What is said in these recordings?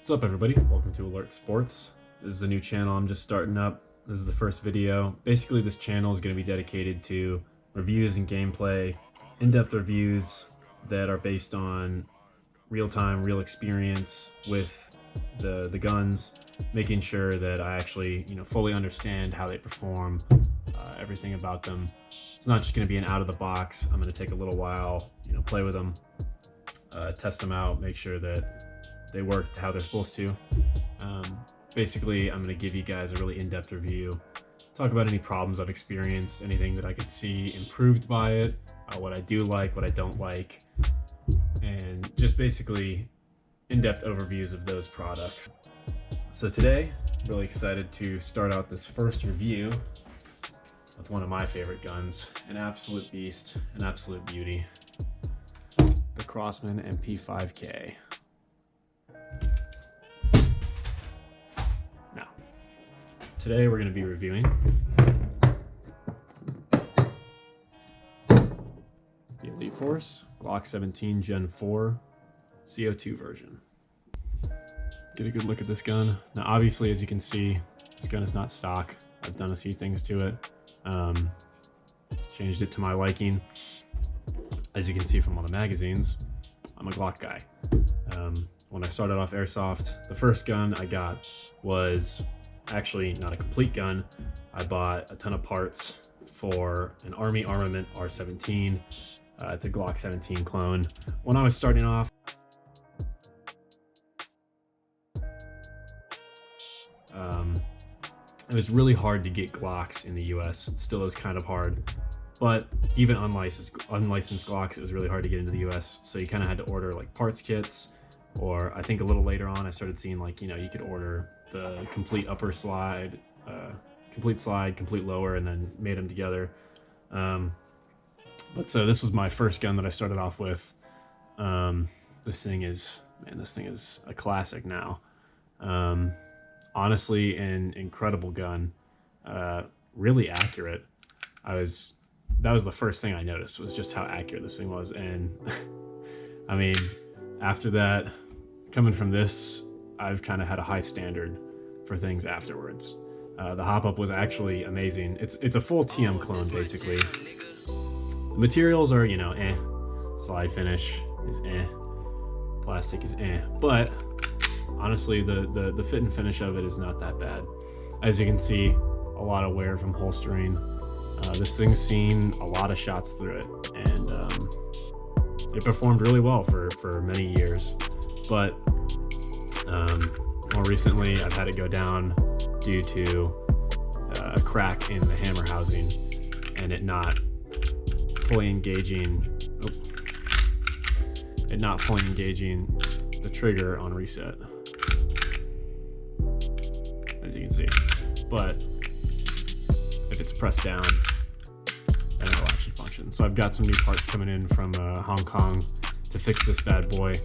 What's up, everybody? Welcome to Alert Sports. This is a new channel I'm just starting up. This is the first video. Basically, this channel is going to be dedicated to reviews and gameplay, in-depth reviews that are based on real-time, real experience with the guns, making sure that I actually, fully understand how they perform, everything about them. It's not just going to be an out-of-the-box. I'm going to take a little while, play with them, test them out, make sure that they work how they're supposed to. Basically, I'm going to give you guys a really in-depth review, talk about any problems I've experienced, anything that I could see improved by it, what I do like, what I don't like, and just basically in-depth overviews of those products. So today, really excited to start out this first review with one of my favorite guns, an absolute beast, an absolute beauty, the Crosman MP5K. Today we're going to be reviewing the Elite Force Glock 17 Gen 4 CO2 version. Get a good look at this gun. Now obviously, as you can see, this gun is not stock. I've done a few things to it. Changed it to my liking. As you can see from all the magazines, I'm a Glock guy. When I started off Airsoft, the first gun I got was actually not a complete gun. I bought a ton of parts for an Army Armament R17. It's a Glock 17 clone. When I was starting off, it was really hard to get Glocks in the US. It still is kind of hard, but even unlicensed Glocks, it was really hard to get into the US. So you kind of had to order like parts kits, or I think a little later on I started seeing like, you could order the complete upper slide, complete slide, complete lower, and then made them together. But so this was my first gun that I started off with. This thing is a classic now. Honestly, an incredible gun, really accurate. That was the first thing I noticed, was just how accurate this thing was. And I mean, after that, coming from this, I've kind of had a high standard for things afterwards. The hop-up was actually amazing. It's a full TM clone, basically. The materials are, Slide finish is plastic is but honestly, the fit and finish of it is not that bad. As you can see, a lot of wear from holstering. This thing's seen a lot of shots through it, and it performed really well for many years. But more recently, I've had it go down due to a crack in the hammer housing and it not fully engaging. The trigger on reset, as you can see. But if it's pressed down, then it'll actually function. So I've got some new parts coming in from Hong Kong to fix this bad boy.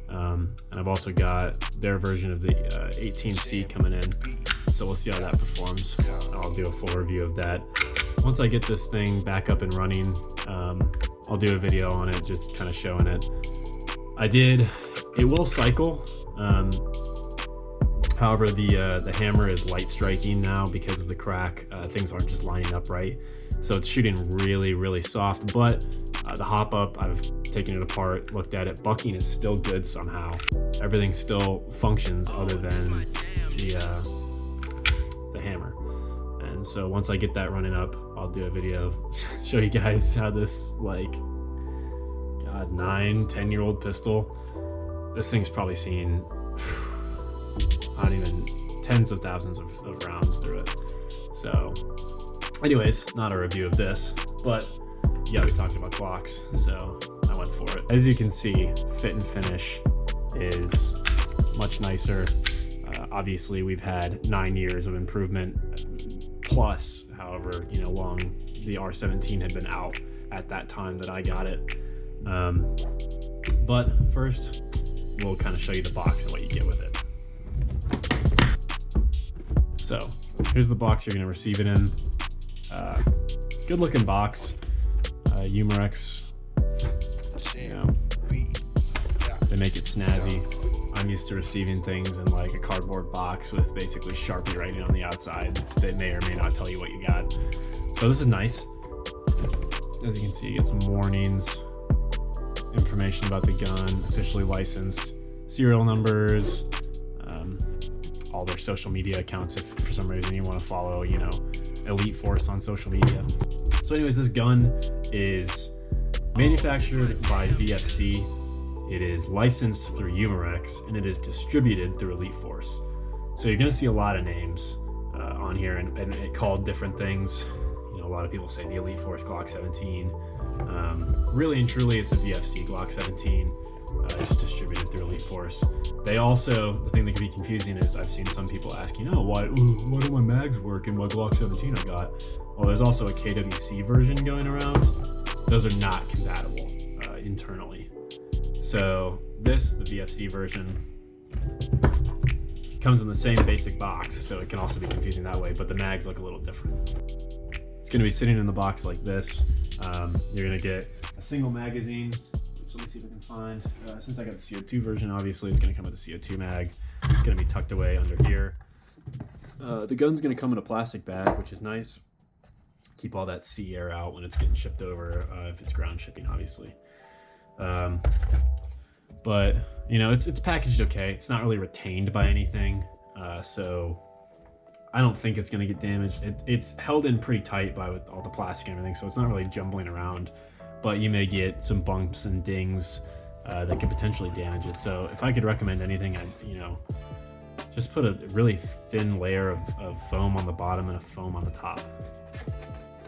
And I've also got their version of the 18C coming in, so we'll see how that performs. I'll do a full review of that. Once I get this thing back up and running, I'll do a video on it, just kind of showing it. It will cycle. However, the hammer is light striking now because of the crack. Things aren't just lining up right. So it's shooting really, really soft, but the hop up, I've taken it apart, looked at it. Bucking is still good somehow. Everything still functions other than the hammer. And so once I get that running up, I'll do a video, show you guys how this, like, 9-10-year-old pistol, this thing's probably seen, not even tens of thousands of rounds through it. So anyways, not a review of this, but yeah, we talked about Glocks, so I went for it. As you can see, fit and finish is much nicer. Obviously, we've had 9 years of improvement plus, however, long the R17 had been out at that time that I got it. But first, we'll kind of show you the box and what you get with it. So here's the box you're going to receive it in. Good looking box. Umarex, the make it snazzy. I'm used to receiving things in like a cardboard box with basically Sharpie writing on the outside that may or may not tell you what you got. So this is nice. As you can see, it gets warnings, information about the gun, officially licensed, serial numbers, all their social media accounts if for some reason you want to follow, you know, Elite Force on social media. So anyways, this gun is manufactured by VFC. It is licensed through Umarex, and it is distributed through Elite Force. So you're going to see a lot of names on here, and it called different things. You know, a lot of people say the Elite Force Glock 17. Really and truly, it's a VFC Glock 17, just distributed through Elite Force. They also, the thing that can be confusing is I've seen some people ask, you know, why do my mags work in my Glock 17 I got? Well, there's also a KWC version going around. Those are not compatible internally. So this, the VFC version, comes in the same basic box, so it can also be confusing that way, but the mags look a little different. It's going to be sitting in the box like this. You're going to get a single magazine, which let me see if I can find. Since I got the CO2 version, obviously it's going to come with a CO2 mag. It's going to be tucked away under here. The gun's going to come in a plastic bag, which is nice. Keep all that sea air out when it's getting shipped over, if it's ground shipping, obviously. But you know, it's packaged okay. It's not really retained by anything, so I don't think it's going to get damaged. It's held in pretty tight by with all the plastic and everything, so it's not really jumbling around. But you may get some bumps and dings that could potentially damage it. So if I could recommend anything, I'd, you know, just put a really thin layer of foam on the bottom and a foam on the top.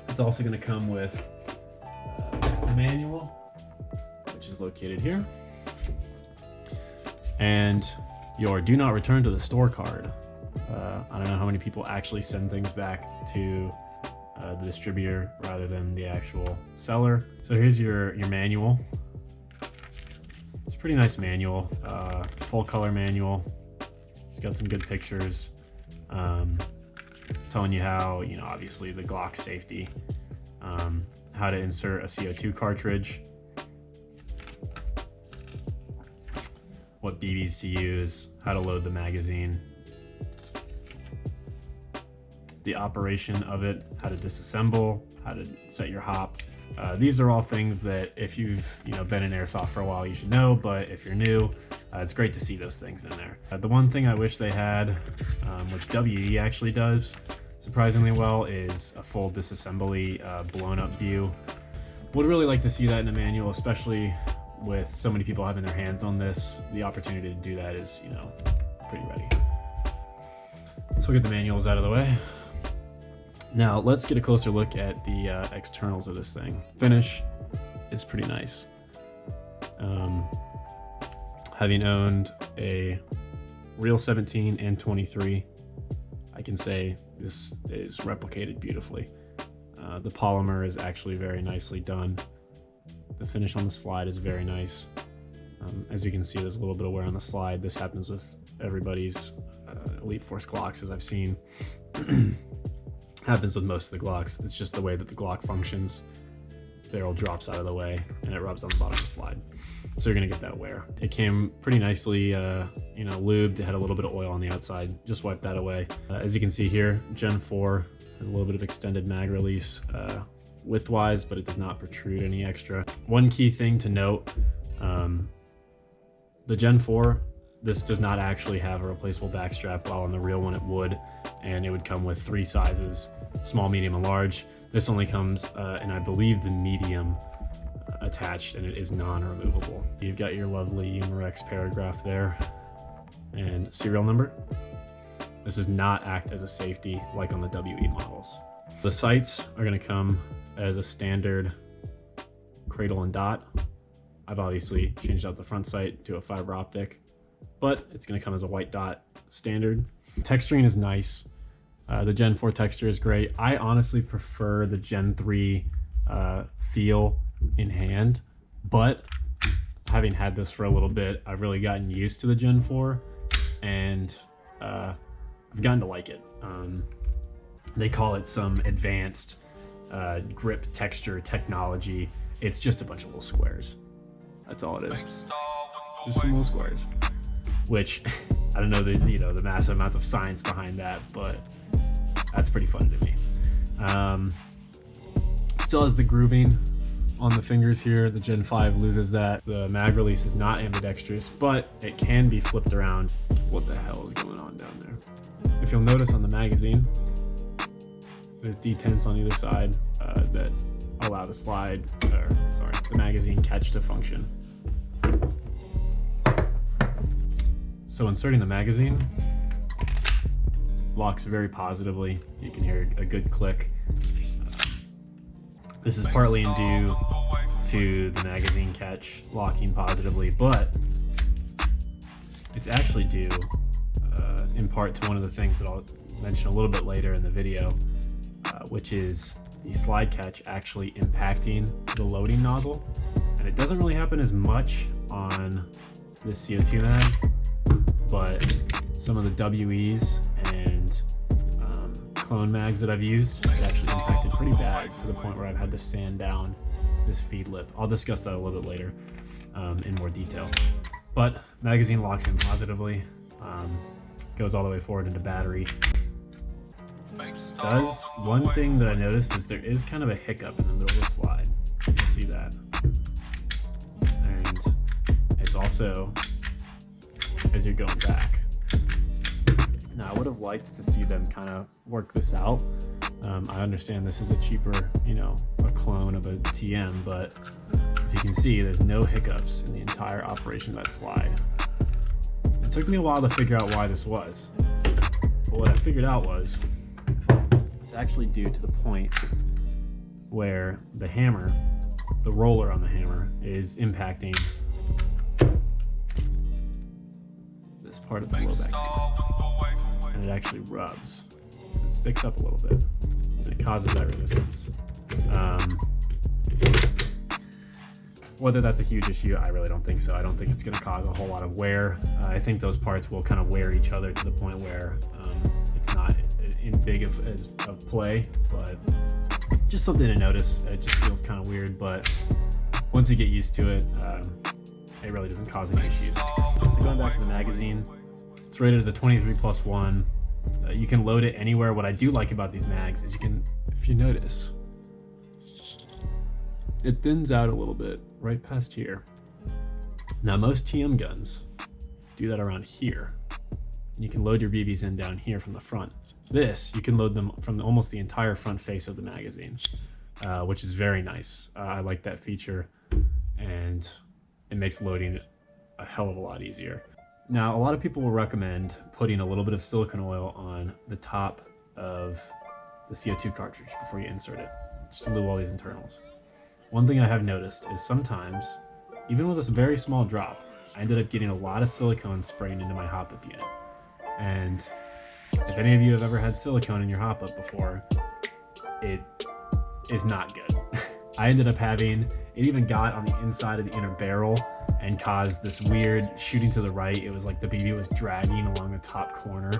It's also going to come with a manual, which is located here, and your do not return to the store card. I don't know how many people actually send things back to the distributor rather than the actual seller. So here's your manual. It's a pretty nice manual, full color manual. It's got some good pictures, telling you how, you know, obviously the Glock safety, how to insert a CO2 cartridge, what BBs to use, how to load the magazine, the operation of it, how to disassemble, how to set your hop. These are all things that if you've, you know, been in airsoft for a while, you should know, but if you're new, it's great to see those things in there. The one thing I wish they had, which WE actually does surprisingly well, is a full disassembly blown up view. Would really like to see that in a manual, especially with so many people having their hands on this. The opportunity to do that is, you know, pretty ready. Let's look at the manuals out of the way. Now let's get a closer look at the externals of this thing. Finish is pretty nice. Having owned a real 17 and 23, I can say this is replicated beautifully. The polymer is actually very nicely done. The finish on the slide is very nice. As you can see, there's a little bit of wear on the slide. This happens with everybody's Elite Force Glocks, as I've seen. Happens with most of the Glocks. It's just the way that the Glock functions. Barrel drops out of the way and it rubs on the bottom of the slide. So you're gonna get that wear. It came pretty nicely, you know, lubed. It had a little bit of oil on the outside. Just wipe that away. As you can see here, Gen 4 has a little bit of extended mag release widthwise, but it does not protrude any extra. One key thing to note, the Gen 4, this does not actually have a replaceable back strap, while on the real one it would, and it would come with 3 sizes, small, medium, and large. This only comes in, I believe, the medium attached, and it is non-removable. You've got your lovely Umarex paragraph there and serial number. This does not act as a safety like on the WE models. The sights are going to come as a standard cradle and dot. I've obviously changed out the front sight to a fiber optic, but it's going to come as a white dot standard. Texturing is nice. The Gen 4 texture is great. I honestly prefer the Gen 3 feel in hand, but having had this for a little bit, I've really gotten used to the Gen 4, and I've gotten to like it. They call it some advanced grip texture technology. It's just a bunch of little squares. That's all it is. just some little squares, which I don't know the massive amounts of science behind that, but that's pretty fun to me. Still has the grooving on the fingers here. The Gen 5 loses that. The mag release is not ambidextrous, but it can be flipped around. What the hell is going on down there? If you'll notice on the magazine, there's detents on either side that allow the magazine catch to function. So inserting the magazine locks very positively. You can hear a good click. This is partly due to the magazine catch locking positively, but it's actually due in part to one of the things that I'll mention a little bit later in the video, which is the slide catch actually impacting the loading nozzle. And it doesn't really happen as much on this CO2 mag, but some of the WEs and clone mags that I've used, it actually impacted pretty bad to the point where I've had to sand down this feed lip. I'll discuss that a little bit later in more detail. But magazine locks in positively, goes all the way forward into battery. One thing that I noticed is there is kind of a hiccup in the middle of the slide. You can see that. And it's also as you're going back. Now, I would have liked to see them kind of work this out. I understand this is a cheaper, a clone of a TM, but if you can see, there's no hiccups in the entire operation of that slide. It took me a while to figure out why this was, but what I figured out was it's actually due to the point where the hammer, the roller on the hammer, is impacting this part of the blowback, and it actually rubs. So it sticks up a little bit, and it causes that resistance. Whether that's a huge issue, I really don't think so. I don't think it's going to cause a whole lot of wear. I think those parts will kind of wear each other to the point where it's not in big of play, but just something to notice. It just feels kind of weird, but once you get used to it, it really doesn't cause any issues. So going back to the magazine, it's rated as a 23+1. You can load it anywhere. What I do like about these mags is you can, if you notice, it thins out a little bit right past here. Now most TM guns do that around here. And you can load your BBs in down here from the front. This, you can load them from almost the entire front face of the magazine, which is very nice. I like that feature, and it makes loading a hell of a lot easier. Now, a lot of people will recommend putting a little bit of silicone oil on the top of the CO2 cartridge before you insert it, just to lube all these internals. One thing I have noticed is sometimes, even with this very small drop, I ended up getting a lot of silicone spraying into my hop-up unit. And if any of you have ever had silicone in your hop-up before, it is not good. I ended up having, it even got on the inside of the inner barrel and caused this weird shooting to the right. It was like the BB was dragging along the top corner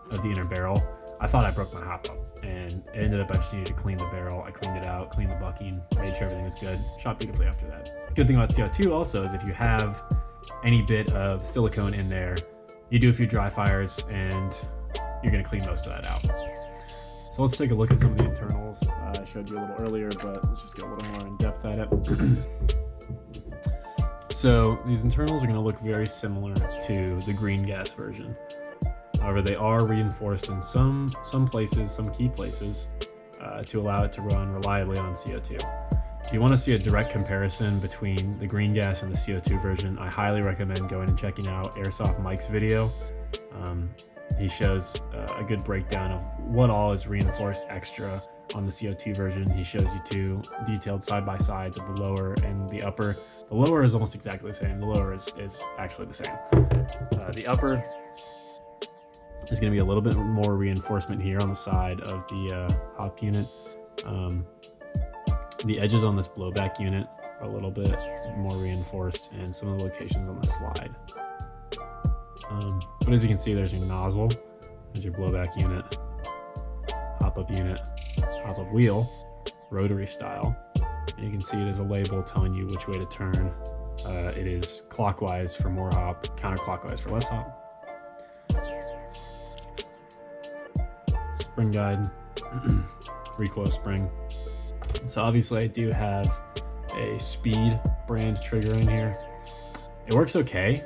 of the inner barrel. I thought I broke my hop-up, and it ended up I just needed to clean the barrel. I cleaned it out, cleaned the bucking, made sure everything was good, shot beautifully after that. Good thing about CO2 also is if you have any bit of silicone in there, you do a few dry fires and you're gonna clean most of that out. So let's take a look at some of the internals. I showed you a little earlier, but let's just get a little more in depth at it. So these internals are gonna look very similar to the green gas version. However, they are reinforced in some places, some key places, to allow it to run reliably on CO2. If you want to see a direct comparison between the green gas and the CO2 version, I highly recommend going and checking out Airsoft Mike's video. He shows a good breakdown of what all is reinforced extra on the CO2 version. He shows you two detailed side-by-sides of the lower and the upper. The lower is almost exactly the same. The lower is actually the same. The upper is going to be a little bit more reinforcement here on the side of the hop unit. The edges on this blowback unit are a little bit more reinforced, and some of the locations on the slide. But as you can see, there's your nozzle, there's your blowback unit, hop-up wheel, rotary style. And you can see there's a label telling you which way to turn It is clockwise for more hop, counterclockwise for less hop. Spring guide, recoil spring. So obviously I do have a speed brand trigger in here. It works okay.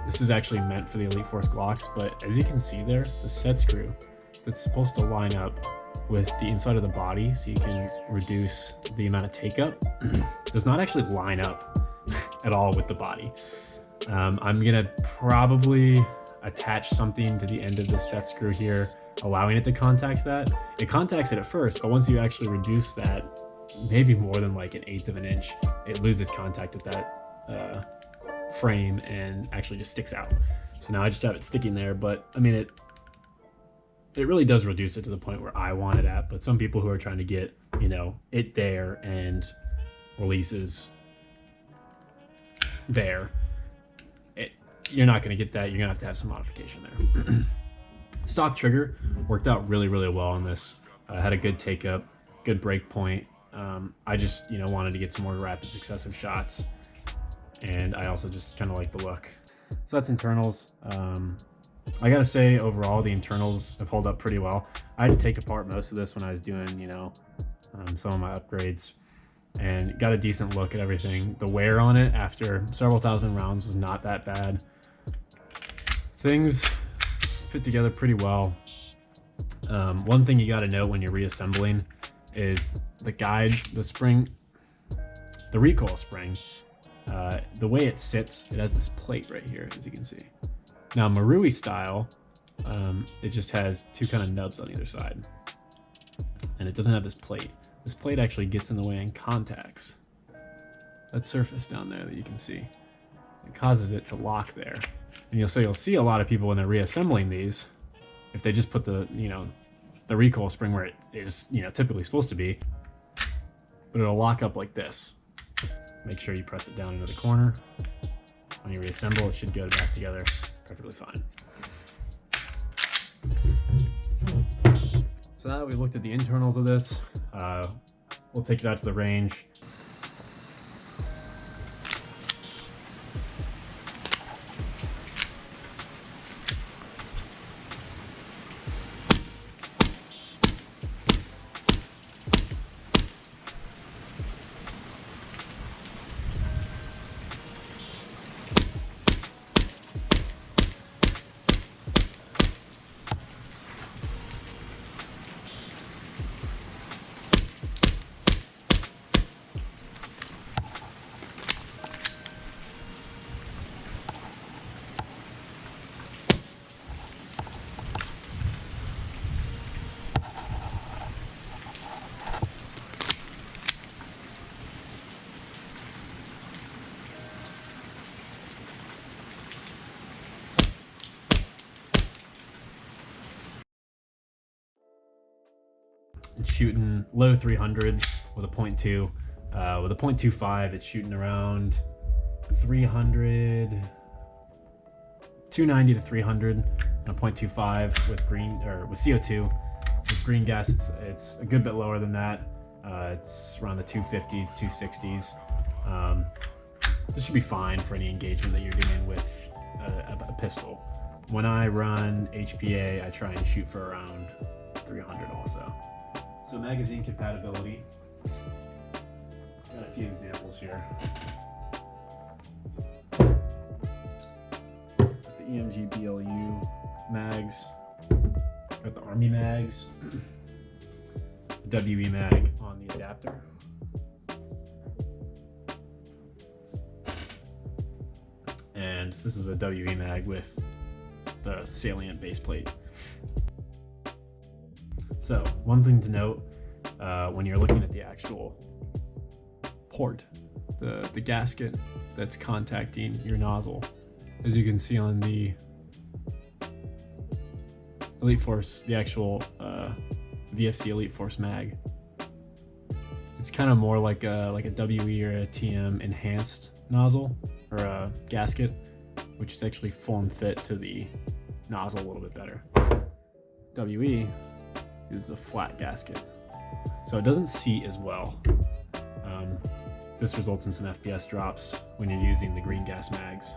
This is actually meant for the Elite Force Glocks, but as you can see there, the set screw that's supposed to line up with the inside of the body so you can reduce the amount of take up does not actually line up at all with the body. I'm gonna probably attach something to the end of this set screw here, allowing it to contact that. It contacts it at first, but once you actually reduce that, maybe more than like 1/8 of an inch, it loses contact with that frame and actually just sticks out. So now I just have it sticking there, but I mean, it really does reduce it to the point where I want it at, but some people who are trying to get, you know, it there and releases there, you're not going to get that. You're going to have some modification there. Stock trigger worked out really, really well on this. Had a good take up, good break point. I just, you know, wanted to get some more rapid successive shots, and I also just kind of like the look. So that's internals. I gotta say, overall, the internals have held up pretty well. I had to take apart most of this when I was doing, you know, some of my upgrades, and got a decent look at everything. The wear on it after several thousand rounds was not that bad. Things fit together pretty well. One thing you gotta know when you're reassembling is the guide, the spring, the recoil spring, the way it sits, it has this plate right here, as you can see. Now, Marui style, it just has two kind of nubs on either side, and it doesn't have this plate. This plate actually gets in the way and contacts that surface down there that you can see. It causes it to lock there, and you'll see a lot of people when they're reassembling these, if they just put the, you know, the recoil spring where it is, you know, typically supposed to be, but it'll lock up like this. Make sure you press it down into the corner. When you reassemble, it should go back together perfectly fine. So now that we looked at the internals of this, we'll take it out to the range. It's shooting low 300s with a .2. With a .25, it's shooting around 300, 290 to 300, and a .25 with green, or with CO2. With green gas, it's a good bit lower than that. It's around the 250s, 260s. This should be fine for any engagement that you're doing with a pistol. When I run HPA, I try and shoot for around 300 also. So magazine compatibility, got a few examples here. Got the EMG BLU mags, got the Army mags, the WE mag on the adapter. And this is a WE mag with the salient base plate. So one thing to note when you're looking at the actual port, the gasket that's contacting your nozzle, as you can see on the Elite Force, the actual VFC Elite Force mag, it's kind of more like a WE or a TM enhanced nozzle or a gasket, which is actually form fit to the nozzle a little bit better. WE is a flat gasket, so it doesn't seat as well. This results in some FPS drops when you're using the green gas mags.